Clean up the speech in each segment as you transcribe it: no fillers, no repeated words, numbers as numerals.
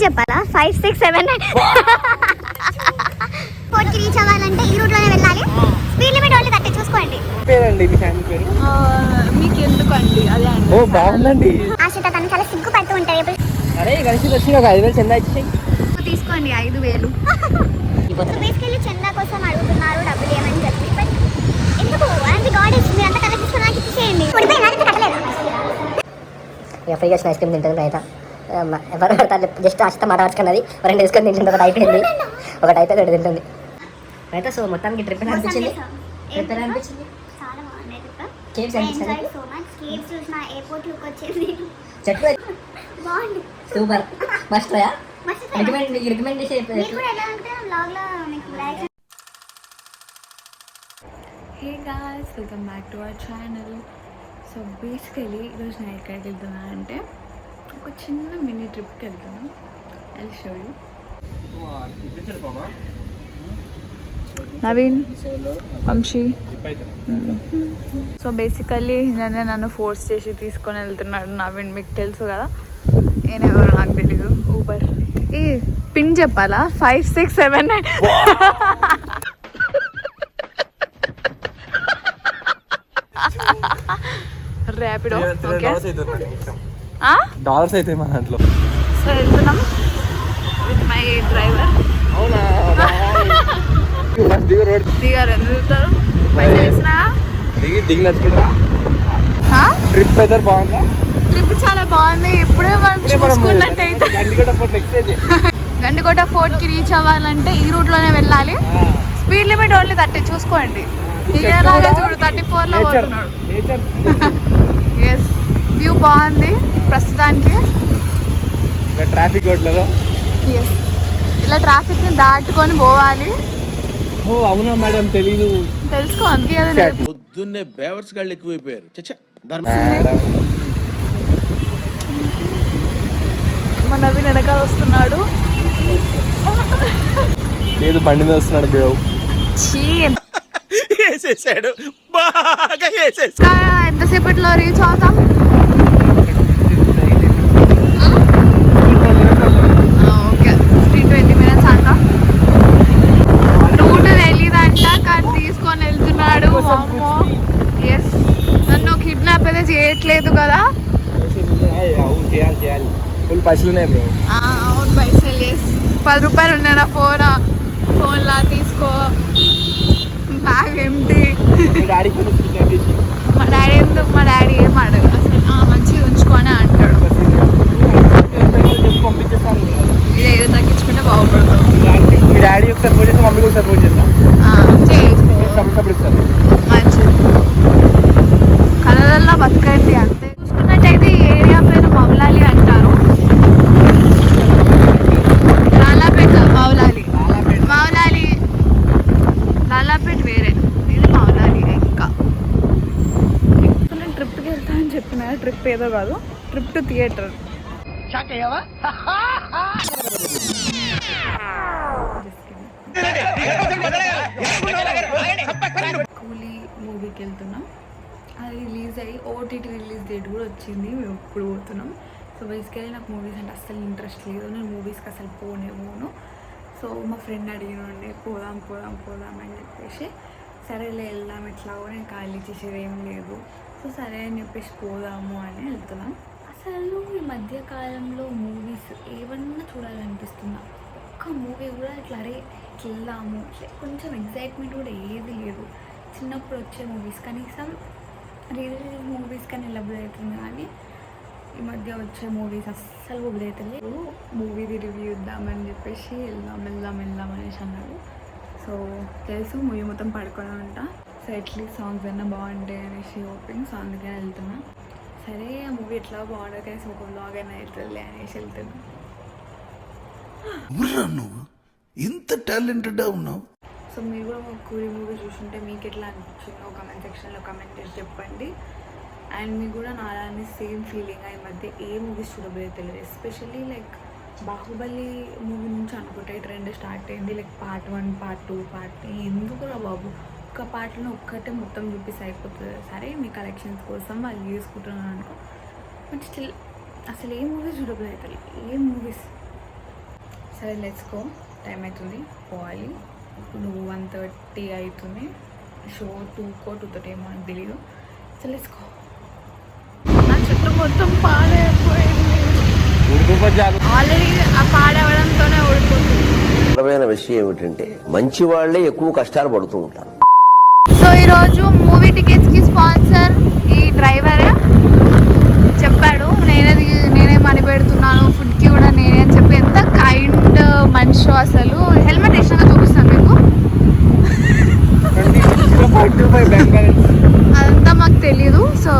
చెప్పాలా 5, 6, 7, 9 4కి రీచ్ అవ్వాలంటే ఈ రూట్ లోనే వెళ్ళాలి. స్పీడ్ లిమిట్ ఓన్లీ 30 చూసుకోండి. పేరండి మీ ఫ్యామిలీ పేరు? మీకు ఎందుకండి అదే అండి. ఓ బాగుందండి. ఆశిత తను చాలా సిగ్గు పడుతూ ఉంటాయి. అరే కలిసి వచ్చి ఒక 5,000 చందా ఇచ్చేయి. తీసుకోండి 5,000. బేసికల్లీ చందా కోసం అడుగుతున్నారు డబ్బులు ఏమని చెప్పి. బట్ ఎందుకు అండ్ గాడ్ ఇస్ మీ అంత కలెక్ట్ చేసుకుని నాకు ఇచ్చేయండి. ఇక ఫ్రీగా వచ్చిన ఐస్ క్రీమ్ తింటుంది రైతా. ఎవరు పడతారు జస్ట్ ఆశతో మాట్లాడుకున్నది 2 వేసుకొని తింటుంది. ఒకటి అయిపోయింది, ఒకటి అయితే 2 తింటుంది రైతా. సో మొత్తానికి ట్రిప్ అనిపించింది. ట్రిప్ ఎలా అనిపించింది? చాలా బాగుంది ట్రిప్. కేవ్స్ అనిపించింది. సో మచ్ కేవ్స్ చూసిన ఎయిర్పోర్ట్ లుక్ వచ్చేది. చెట్లు బాగుంది. Super must try. రికమెండ్ చేసే మీకు కూడా ఎలా అంటే వ్లాగ్ లో మీకు like. Hey guys, welcome back to our channel. So basically ఈరోజు నేను ఎక్కడికి వెళ్తున్నా అంటే ఒక చిన్న మినీ ట్రిప్కి వెళ్తున్నాను. I show you. Naveen, Vamshi. So basically నిన్నే నన్ను ఫోర్స్ చేసి తీసుకొని వెళ్తున్నాడు నవీన్. మీకు తెలుసు కదా నేను ఎవరు నాకు తెలీదు. ఊబర్ ఈ పిన్ చెప్పాలా 5, 6, 7, 9 ర్యాపిడో. డాలర్స్ అయితే మా దాంట్లో. సో వెళ్తున్నాం విత్ మై డ్రైవర్. దిగారు ఎందుకు దిగుతారు? పైసలు వేసినా ట్రిప్ అయితే బాగుందా? ట్రిప్ చాలా బాగుంది. ఇప్పుడే మనం చూసుకున్నట్టయితే గండికోట ఫోర్ట్కి రీచ్ అవ్వాలంటే ఈ రూట్లోనే వెళ్ళాలి. స్పీడ్ లిమిట్ ఓన్లీ 30 చూసుకోండి. దిగేలాగా చూడు 34లో పోతున్నాడు. ఎస్, వ్యూ బాగుంది ప్రస్తుతానికి. ట్రాఫిక్ రోడ్లలో ఎస్, ఇలా ట్రాఫిక్ని దాటుకొని పోవాలి. ఓ అవునా మేడం, తెలీదు. తెలుసుకో అందుకే పొద్దున్నే బేవర్స్ గాళ్ళు ఎక్కువైపోయారు. మా నవీన్ వెనకాల వస్తున్నాడు. లేదు బండి మీద వస్తున్నాడు బ్రో. వేసేసాడు, బాగా వేసేసాడు. ఎంతసేపట్లో రీచ్ అవుతాం? ఓకే, 15-20 minutes అంట. రూట్ తెలీదంట కానీ తీసుకొని వెళ్తున్నాడు. అమ్మో, ఎస్, నన్ను కిడ్నాప్ అయితే చేయట్లేదు కదా. చేయాలి ఫుల్ పైసలు ఉన్నాయి బ్రో. అవును, పైసలు. ఎస్, 10 రూపాయలు ఉన్నాయి నా ఫోన్లా తీసుకో. బ్యాగ్ ఏంటి? మా డాడీ ఎందుకు? మా డాడీ ఏం అడగదు అసలు. మంచిగా ఉంచుకొని అంటాడు. ఇది ఏదో తగ్గించుకుంటే బాగుపడతాం. మీ డాడీ ఒకసారి ఫోన్ చేస్తే మమ్మీకి ఒకసారి ఫోన్ చేస్తాం. మంచిది. కలర్లో బతకండి అంతే. చూసుకున్నట్టయితే ఈ ఏరియా పేరు మౌలాలి అంటారు. లాలాపేట, మౌలాలి. లాలాపేట వేరే, ఇది మౌలాలి. ఇంకా నేను ట్రిప్కి వెళ్తా అని చెప్పిన. ట్రిప్ ఏదో కాదు, ట్రిప్ టు థియేటర్. కూలీ మూవీకి వెళ్తున్నాం. అది రిలీజ్ అయ్యి ఓటీటీ రిలీజ్ డేట్ కూడా వచ్చింది. మేము ఇప్పుడు పోతున్నాం. సో బేసికలీ నాకు మూవీస్ అంటే అస్సలు ఇంట్రెస్ట్ లేదు. నేను మూవీస్కి అసలు పోను. సో మా ఫ్రెండ్ అడిగినండి పోదాం అని చెప్పేసి, సరేలే వెళ్దాం, ఎట్లాగో నేను ఖాళీ చేసేది ఏం లేదు. సో సరే అని చెప్పేసి పోదాము అని వెళ్తున్నాం. అసలు ఈ మధ్యకాలంలో మూవీస్ ఏమన్నా చూడాలనిపిస్తున్నా. ఒక్క మూవీ కూడా ఇట్లా అరే వెళ్దాము కొంచెం ఎగ్జైట్మెంట్ కూడా ఏది లేదు. చిన్నప్పుడు వచ్చే మూవీస్ కనీసం రిలీజ్ మూవీస్ కానీ లభ్య అవుతుంది, కానీ ఈ మధ్య వచ్చే మూవీస్ అస్సలు వదిలేతలేదు. మూవీది రివ్యూ ఇద్దామని చెప్పేసి వెళ్దాం అనేసి అన్నారు. సో తెలుసు మూవీ మొత్తం పడుకోవడం అంట. సో అట్లీస్ట్ సాంగ్స్ అన్నా బాగుంటాయి అనేసి హోపింగ్. సో అందుకని వెళ్తున్నా. సరే ఆ మూవీ ఎట్లా బాగుండదు కనీసం ఒక బ్లాగ్ అయినా అవుతుంది అనేసి వెళ్తున్నా. నువ్వు ఇంత టాలెంటెడ్ ఉన్నావు. సో మీరు కూడా ఒక కూలీ మూవీ చూసుంటే మీకు ఎట్లా అనిపించిందో కమెంట్ సెక్షన్లో కమెంట్ చేసి చెప్పండి. అండ్ మీకు కూడా నాలానే సేమ్ ఫీలింగ్. ఈ మధ్య ఏ మూవీస్ చూడబోయే తెలియదు. ఎస్పెషల్లీ లైక్ బాహుబలి మూవీ నుంచి అనుకుంటే ట్రెండ్ స్టార్ట్ అయింది. Like part 1, part 2, part 3. ఎందుకురా బాబు, ఒక్క పార్ట్లో ఒక్కటే మొత్తం చూపిస్తే అయిపోతుంది. సరే మీ కలెక్షన్స్ కోసం వాళ్ళు చేసుకుంటున్నాను అనుకో, బట్ స్టిల్ అసలు ఏ మూవీస్ చూడబోయే తెలియదు. ఏ మూవీస్ సరే లెట్స్ గో, టైం అవుతుంది పోవాలి. ఇప్పుడు 1:30 అవుతుంది, షో 2:30 ఏమో నాకు తెలియదు. So let's go. నా చుట్టూ మొత్తం పాడైపోయింది ఆల్రెడీ, ఆ పాడవడంతోనే ఓడిపోతుంది. ముఖ్యమైన విషయం ఏమిటంటే మంచి వాళ్ళే ఎక్కువ కష్టాలు పడుతూ ఉంటారు. సో ఈరోజు మూవీ టికెట్స్కి స్పాన్సర్ ఈ డ్రైవరే చెప్పాడు. నేనే మనీ పెడుతున్నాను, ఫుడ్కి కూడా నేనే అని చెప్పి ఎంత కైండ్ మనిషి అసలు. హెల్మెట్ వేసినాక చూపిస్తాను మీకు. అదంతా మాకు తెలీదు. సో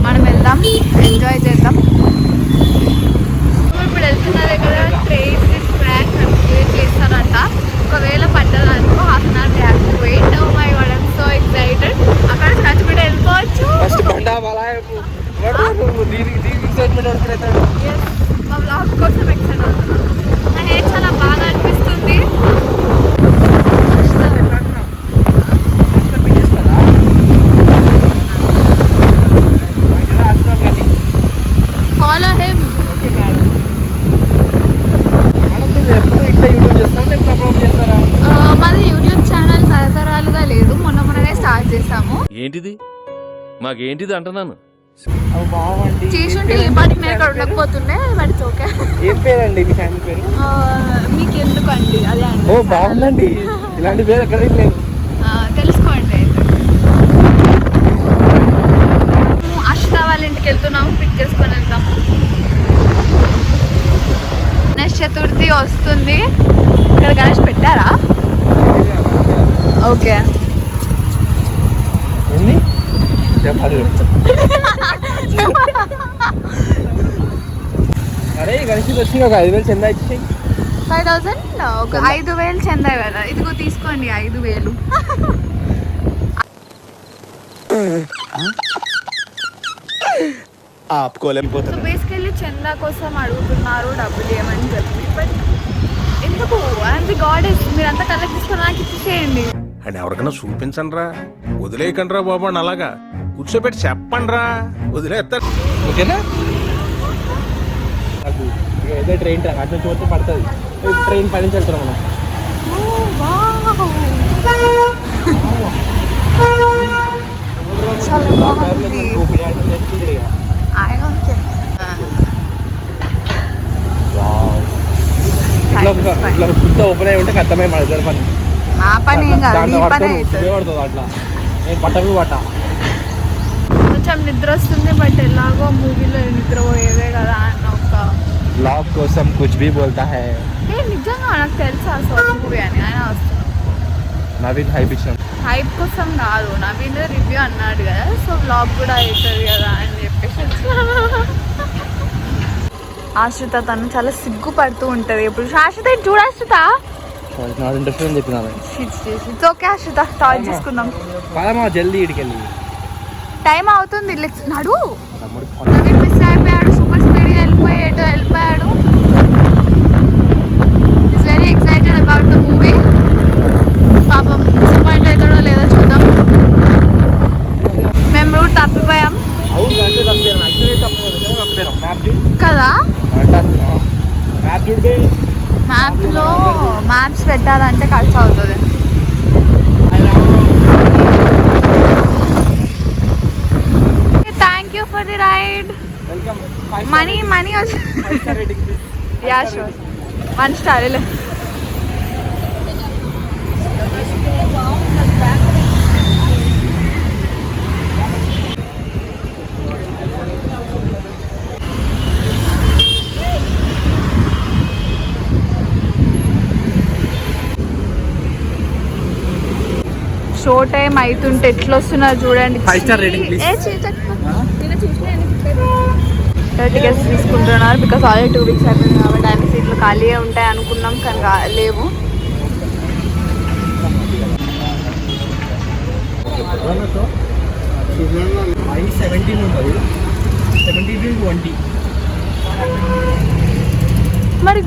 మనం వెళ్దాం, ఎంజాయ్ చేద్దాం. ఇప్పుడు వెళ్తున్న దగ్గర ట్రైన్ ట్రాక్ క్రియేట్ చేస్తారంట. ఒకవేళ పడ్డదనుకో half an hour to wait. My god, I'm so excited. అక్కడ నచ్చిపెట్టి వెళ్ళిపోవచ్చు. మా బ్లాగ్ కోసం ఎక్సైట్ అవుతున్నాను. నా హెయిర్ చాలా బాగా అనిపిస్తుంది. Follow him. మాది యూట్యూబ్ ఛానల్ తరతరాలుగా లేదు, మొన్ననే స్టార్ట్ చేసాము. ఏంటిది మాకేంటిది అంటున్నాను. చేసుంటే బట్ నేను అక్కడ ఉండకపోతుండే. But okay. ఏం పేరండి మీ ఛానల్ పేరు? మీకు ఎందుకండి అదే అండి. ఓ బాగుందండి, ఇలాంటి పేరు ఎక్కడ లేదు. తెలుసుకోండి. అయితే అష్ట వాళ్ళ ఇంటికి వెళ్తున్నాము, పిక్ చేసుకొని వెళ్తాము. గణేష్ చతుర్థి వస్తుంది. ఇక్కడ గణేష్ పెట్టారా? ఓకే. ఏంది చెప్పాలి. అరే గణేష్ వచ్చింది, ఒక 5,000 చందా ఇచ్చి 5,000 ఒక 5,000 చెందా కదా. ఇదిగో తీసుకోండి 5,000. సో బేసికల్లీ చందా కోసం అడుగుతున్నారు డబ్బులు ఏమని చెప్పి. బట్ ఎందుకు అండ్ గాడెస్ మీరంతా కలెక్ట్ తీసుకొని నాకు ఇచ్చేసేయండి. అండ్ ఎవరికైనా చూపించండి రా, వదిలేయకండి రా బాబు అని అలాగా కూర్చోబెట్టి చెప్పండి రా, వదిలేస్తారు. ఓకేనా? నాకు ఏదో ట్రైన్ ట్రాక్ అట్లా చూస్తే పడుతుంది. ట్రైన్ పని నుంచి వెళ్తున్నాం మనం. చాలా బాగుంది. ఇట్లా ఫుడ్ ఓపెన్ అయి ఉంటే అర్థమై పడుతుంది పని. ఆ పని ఏం కాదు, ఈ పని అవుతుంది. పడుతుంది అట్లా. నేను పట్టలు పట్ట కొంచెం నిద్ర వస్తుంది. బట్ ఎలాగో మూవీలో నిద్రపోయేదే కదా అన్న ఒక బ్లాగ్ కోసం కుచ్ భీ బోల్తా హై. నిజంగా నాకు తెలుసా అసలు మూవీ అని. ఆయన వస్తున్నాడు నవీన్ హైప్ ఇచ్చాం. హైప్ కోసం కాదు, నవీన్ రివ్యూ అన్నాడు కదా, సో బ్లాగ్ కూడా అవుతుంది కదా అని చెప్పేసి. ఆశ్రిత తను చాలా సిగ్గుపడుతూ ఉంటుంది ఎప్పుడు. ఆశ్రిత చూడాశ్రిత ఇంట్రెస్ట్ అని చెప్పినాను. ఇట్స్ ఓకే ఆశ్రిత, టార్చ్ చేసుకుందాం. పదమా జల్దీ ఇడికెళ్ళి. టైం అవుతుంది, నడు. నవీన్ మిస్ అయిపోయాడు, సూపర్ స్పీడ్గా వెళ్ళిపోయాడు. It's very excited about the movie. పాపం డిసప్పాయింట్ అవుతాడో లేదో చూద్దాం. మేము రూట్ తప్పిపోయాం కదా. మ్యాప్లో మ్యాప్స్ పెట్టాలంటే ఖర్చు అవుతుంది. Thank you for the ride. Money yeah sure 1 star. Show time అవుతుంటే ఎట్లా వస్తున్నారు చూడండి. 5 స్టార్ రేటింగ్ ప్లీజ్. టికెట్స్ తీసుకుంటున్నారు బికాస్ ఆల్రెడీ 2 వీక్స్ అయిపోయింది కాబట్టి అన్ని సీట్లు ఖాళీగా ఉంటాయి అనుకున్నాం, కానీ లేవు. మరి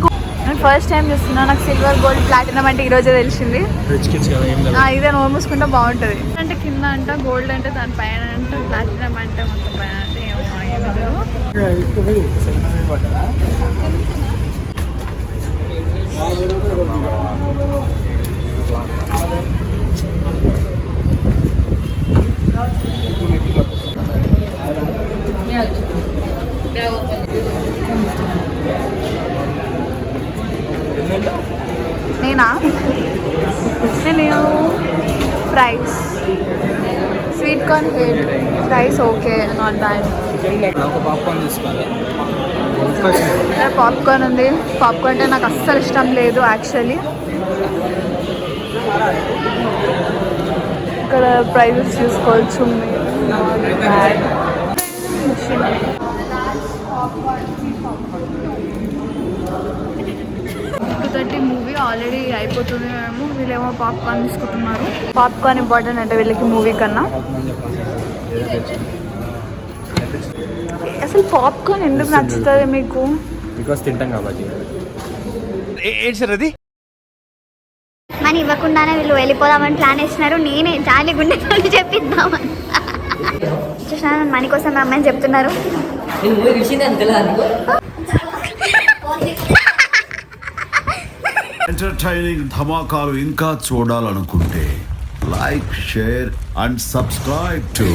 నేను ఫస్ట్ టైం చూస్తున్నా. నాకు సిల్వర్ గోల్డ్ ప్లాటినం అంటే ఈరోజే తెలిసింది. ఇదే నోరు మూసుకుంటే బాగుంటుంది. అంటే కింద అంట గోల్డ్ అంటే దాని పైన అంటే ప్లాటినం అంటే మొత్తం పైన అంటే తీసుకున్నా. నేను fries, sweet corn hate, fries okay, not bad. ఒక పాప్కార్న్ తీసుకోవాలి. పాప్కార్న్ ఉంది. పాప్కార్న్ అంటే నాకు అస్సలు ఇష్టం లేదు యాక్చువల్లీ. ఇక్కడ ప్రైజెస్ చూసుకోవచ్చు. బ్యాడ్ 2:30 మూవీ ఆల్రెడీ అయిపోతుంది. మేము వీళ్ళేమో పాప్కార్న్ తీసుకుంటున్నారు. పాప్కార్న్ ఇంపార్టెంట్ అంటే వీళ్ళకి మూవీ కన్నా. అసలు పాప్కార్న్ ఎందుకు నచ్చుతుంది మీకు? బికాస్ తింటాం కాబట్టి. ఏంటి సార్ అది? మనీ ఇవ్వకుండానే వీళ్ళు వెళ్ళిపోదామని ప్లాన్ వేసినారు. నేనే జాలి గుండెతో చెప్పిద్దామని చూసినా మనీ కోసం మా అమ్మాయిని చెప్తున్నారు. ఎంటర్టైనింగ్ ధమాకాలు ఇంకా చూడాలనుకుంటే like, share and subscribe to